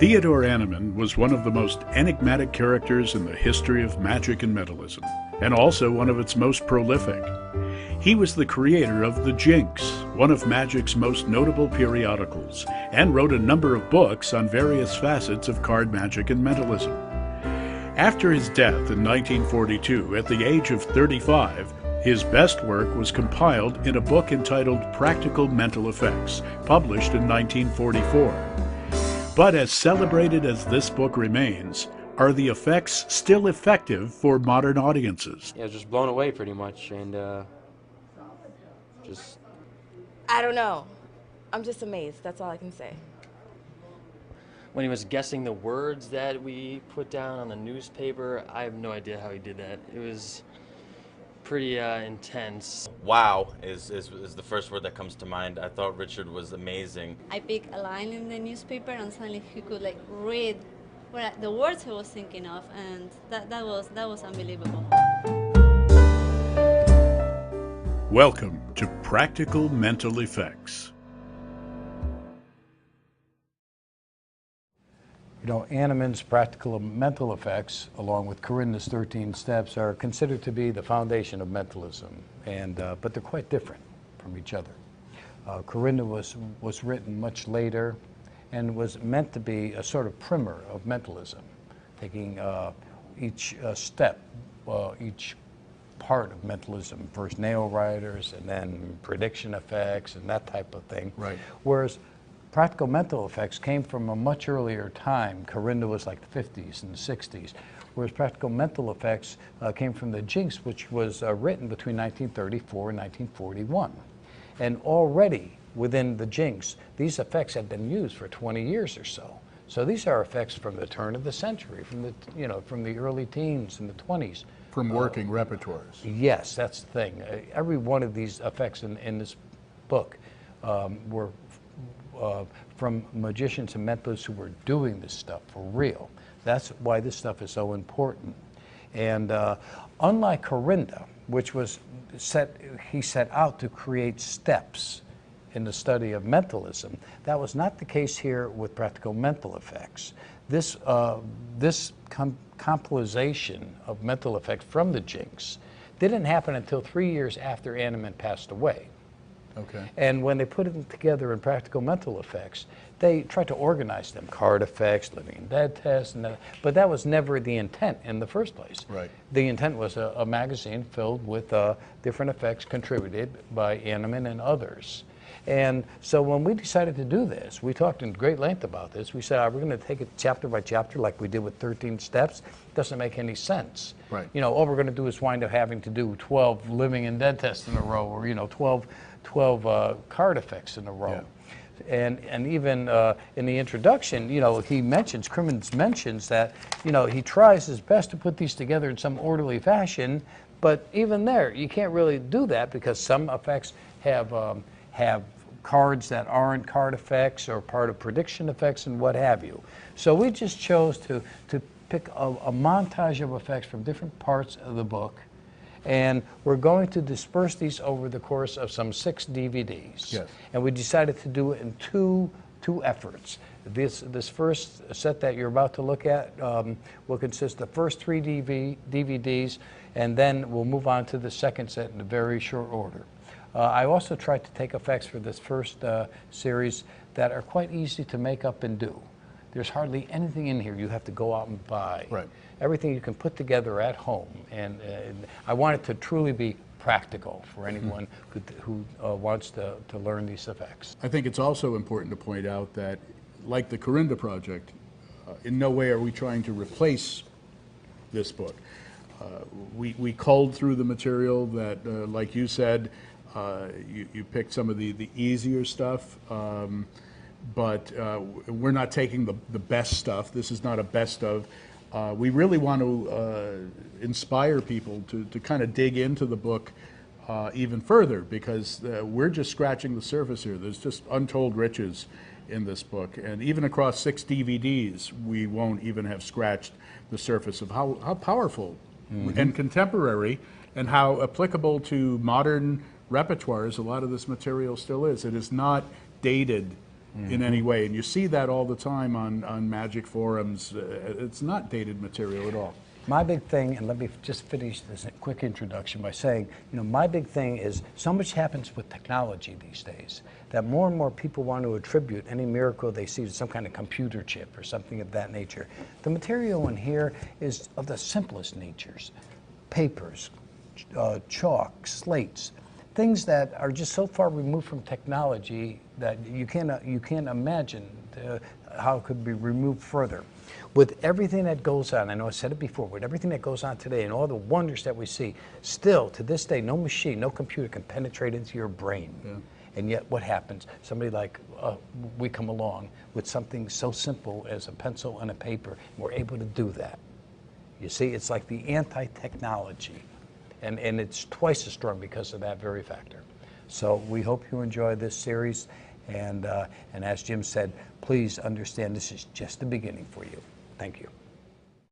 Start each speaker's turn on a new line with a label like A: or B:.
A: Theodore Annemann was one of the most enigmatic characters in the history of magic and mentalism, and also one of its most prolific. He was the creator of the Jinx, one of magic's most notable periodicals, and wrote a number of books on various facets of card magic and mentalism. After his death in 1942, at the age of 35, his best work was compiled in a book entitled Practical Mental Effects, published in 1944. But as celebrated as this book remains, are the effects still effective for modern audiences?
B: Yeah, just blown away pretty much, and
C: I don't know. I'm just amazed. That's all I can say.
D: When he was guessing the words that we put down on the newspaper, I have no idea how he did that. It was pretty intense.
E: Wow is the first word that comes to mind. I thought Richard was amazing.
F: I picked a line in the newspaper and suddenly he could like read the words I was thinking of, and that was unbelievable.
A: Welcome to Practical Mental Effects.
G: You know, Annemann's practical mental effects, along with Corinda's 13 steps, are considered to be the foundation of mentalism, and but they're quite different from each other. Corinda was written much later and was meant to be a sort of primer of mentalism, taking each step, each part of mentalism, first nail writers and then prediction effects and that type of thing.
A: Right.
G: Whereas practical mental effects came from a much earlier time. Corinda was like the 50s and the 60s, whereas practical mental effects came from the Jinx, which was written between 1934 and 1941. And already within the Jinx, these effects had been used for 20 years or so. So these are effects from the turn of the century, from the early teens and the 20s.
A: From working repertoires.
G: Yes, that's the thing. Every one of these effects in this book were from magicians and mentalists who were doing this stuff for real. That's why this stuff is so important. And unlike Corinda, which was he set out to create steps in the study of mentalism, that was not the case here with practical mental effects. This compilation of mental effects from the Jinx didn't happen until 3 years after Annemann passed away.
A: Okay.
G: And when they put them together in practical mental effects, they tried to organize them, card effects, living and dead tests, but that was never the intent in the first place.
A: Right.
G: The intent was a magazine filled with different effects contributed by Annemann and others. And so when we decided to do this, we talked in great length about this. We said, we're going to take it chapter by chapter like we did with 13 steps. It doesn't make any sense.
A: Right.
G: You know, all we're going to do is wind up having to do 12 living and dead tests in a row, or 12 card effects in a row.
A: Yeah.
G: And even in the introduction, Crimmins mentions that, he tries his best to put these together in some orderly fashion, but even there, you can't really do that because some effects have cards that aren't card effects or part of prediction effects and what have you. So we just chose to pick a montage of effects from different parts of the book, and we're going to disperse these over the course of some 6 DVDs.
A: Yes. And
G: we decided to do it in two efforts. This first set that you're about to look at will consist of the first 3 DVDs, and then we'll move on to the second set in a very short order. I also tried to take effects for this first series that are quite easy to make up and do. There's hardly anything in here you have to go out and buy.
A: Right.
G: Everything you can put together at home. And I want it to truly be practical for anyone who wants to learn these effects.
A: I think it's also important to point out that, like the Corinda Project, in no way are we trying to replace this book. We culled through the material that, like you said, you picked some of the easier stuff, but we're not taking the best stuff. This is not a best of. We really want to inspire people to kind of dig into the book even further, because we're just scratching the surface here. There's just untold riches in this book, and even across 6 DVDs, we won't even have scratched the surface of how powerful and contemporary and how applicable to modern repertoires a lot of this material still is. It is not dated in any way. And you see that all the time on magic forums. It's not dated material at all.
G: My big thing, and let me just finish this quick introduction by saying, my big thing is so much happens with technology these days that more and more people want to attribute any miracle they see to some kind of computer chip or something of that nature. The material in here is of the simplest natures. Papers, chalk, slates, things that are just so far removed from technology that you can't imagine how it could be removed further. With everything that goes on, I know I said it before, with everything that goes on today and all the wonders that we see, still to this day, no machine, no computer can penetrate into your brain. Yeah. And yet what happens? Somebody like we come along with something so simple as a pencil and a paper, and we're able to do that. You see, it's like the anti-technology. And it's twice as strong because of that very factor. So we hope you enjoy this series. And as Jim said, please understand this is just the beginning for you. Thank you.